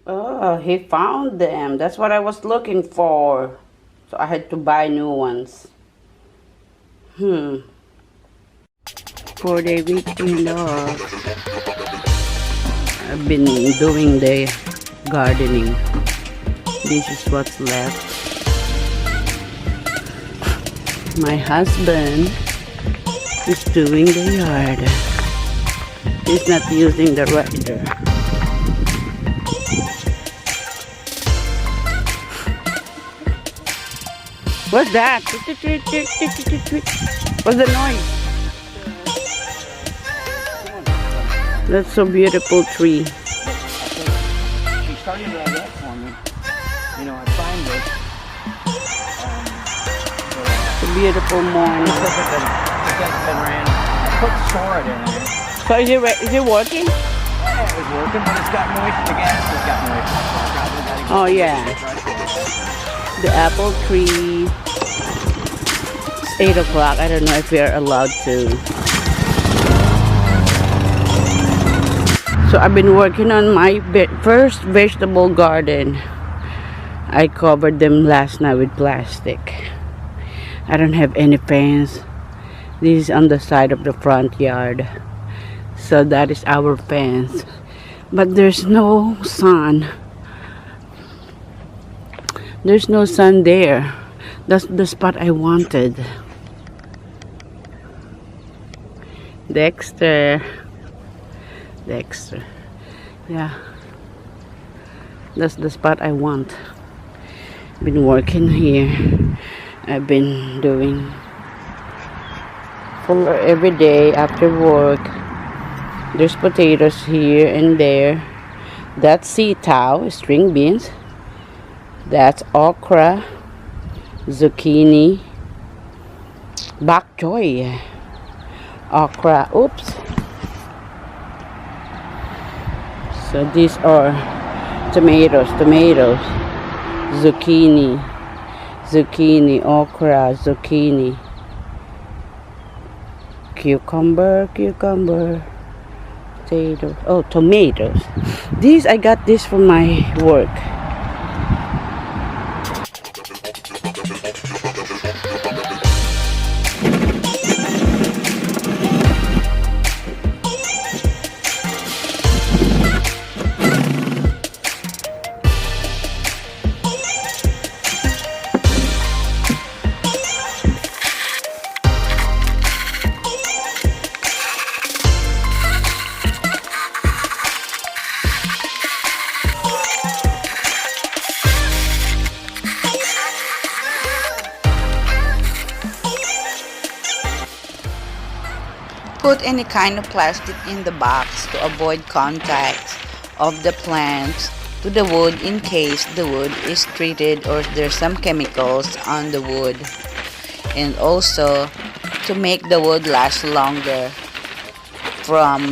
Oh, he found them. That's what I was looking for. So I had to buy new ones. For the weekend off, I've been doing the gardening. This is what's left. My husband is doing the yard. He's not using the rider. What's that? What's the noise? That's a beautiful tree. She started to that for me. You know, I find it. It's a beautiful morning. I put sword in there. So is it working? Yeah, it was working, but it's got moist. The gas has got moist. Oh yeah. The apple tree. It's 8 o'clock. I don't know if we are allowed to. So I've been working on my first vegetable garden. I covered them last night with plastic. I don't have any fence. This is on the side of the front yard. So that is our fence. But there's no sun. There's no sun there. That's the spot I wanted. Dexter. Yeah. That's the spot I want. Been working here. I've been doing for every day after work. There's potatoes here and there. That's sitaw, string beans. That's okra, zucchini, bok choy, okra. Oops. So these are tomatoes, zucchini, okra, zucchini, cucumber, potatoes. Oh, tomatoes. These I got this from my work. Put any kind of plastic in the box to avoid contact of the plants to the wood in case the wood is treated or there's some chemicals on the wood, and also to make the wood last longer from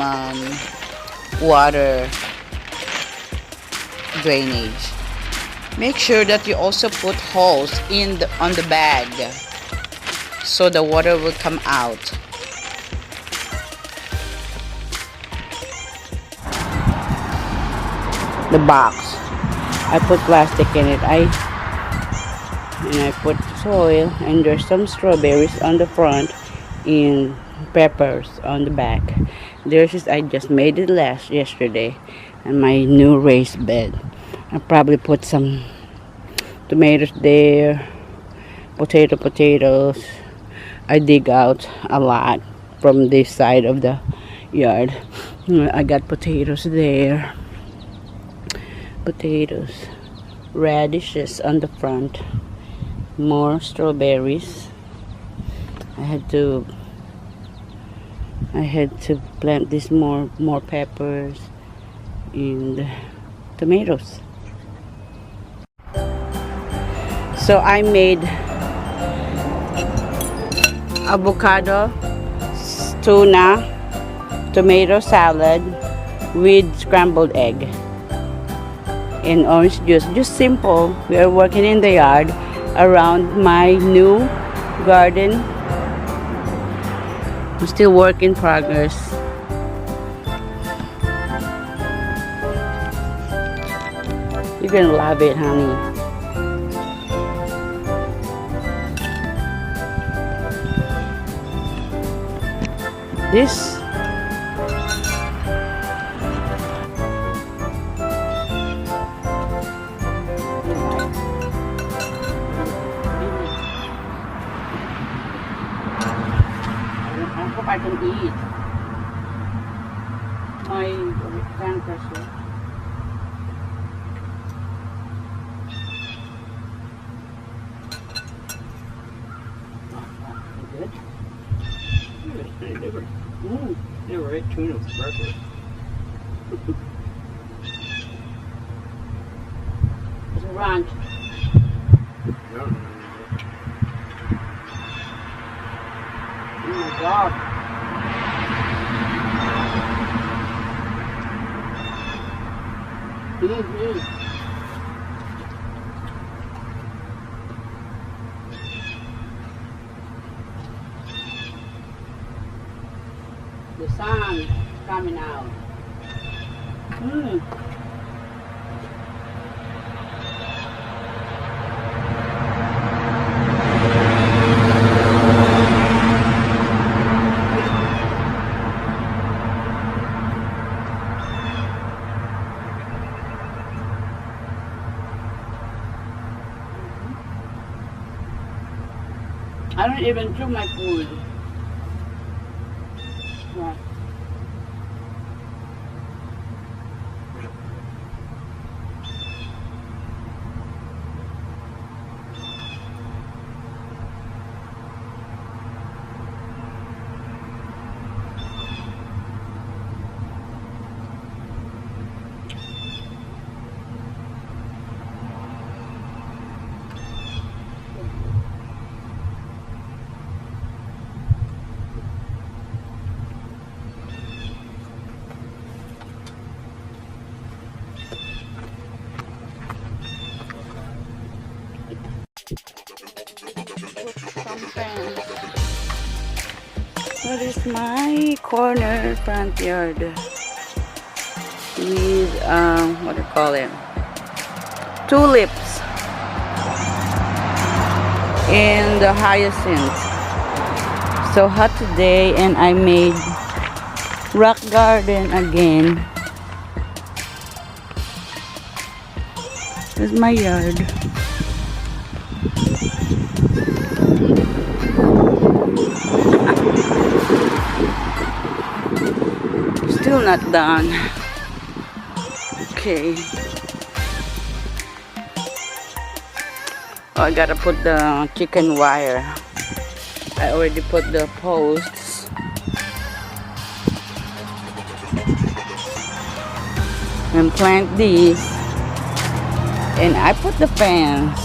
water drainage. Make sure that you also put holes on the bag so the water will come out. The box, I put plastic in it. I put soil, and there's some strawberries on the front and peppers on the back. There's I just made it yesterday, and my new raised bed. I probably put some tomatoes there, potatoes. I dig out a lot from this side of the yard. I got potatoes there. Potatoes, radishes on the front, more strawberries. I had to plant this more peppers and tomatoes. So I made avocado, tuna, tomato salad with scrambled egg and orange juice. Just simple. We are working in the yard around my new garden. Still work in progress. You're gonna love it, honey. This I hope I can eat my pancreas. Good. I never ate tuna for breakfast. It's a ranch. No. Oh my God. The sun coming out. I don't even chew my food. Right. That is my corner front yard with what do you call it? Tulips and the hyacinth. So hot today, and I made rock garden again. This is my yard. Still not done. Okay. Oh, I gotta put the chicken wire. I already put the posts. And plant these. And I put the fence.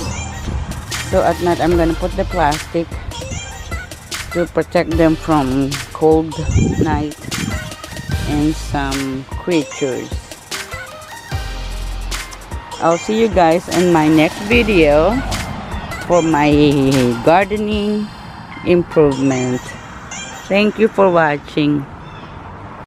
So at night I'm gonna put the plastic to protect them from cold night and some creatures. I'll see you guys in my next video for my gardening improvement. Thank you for watching.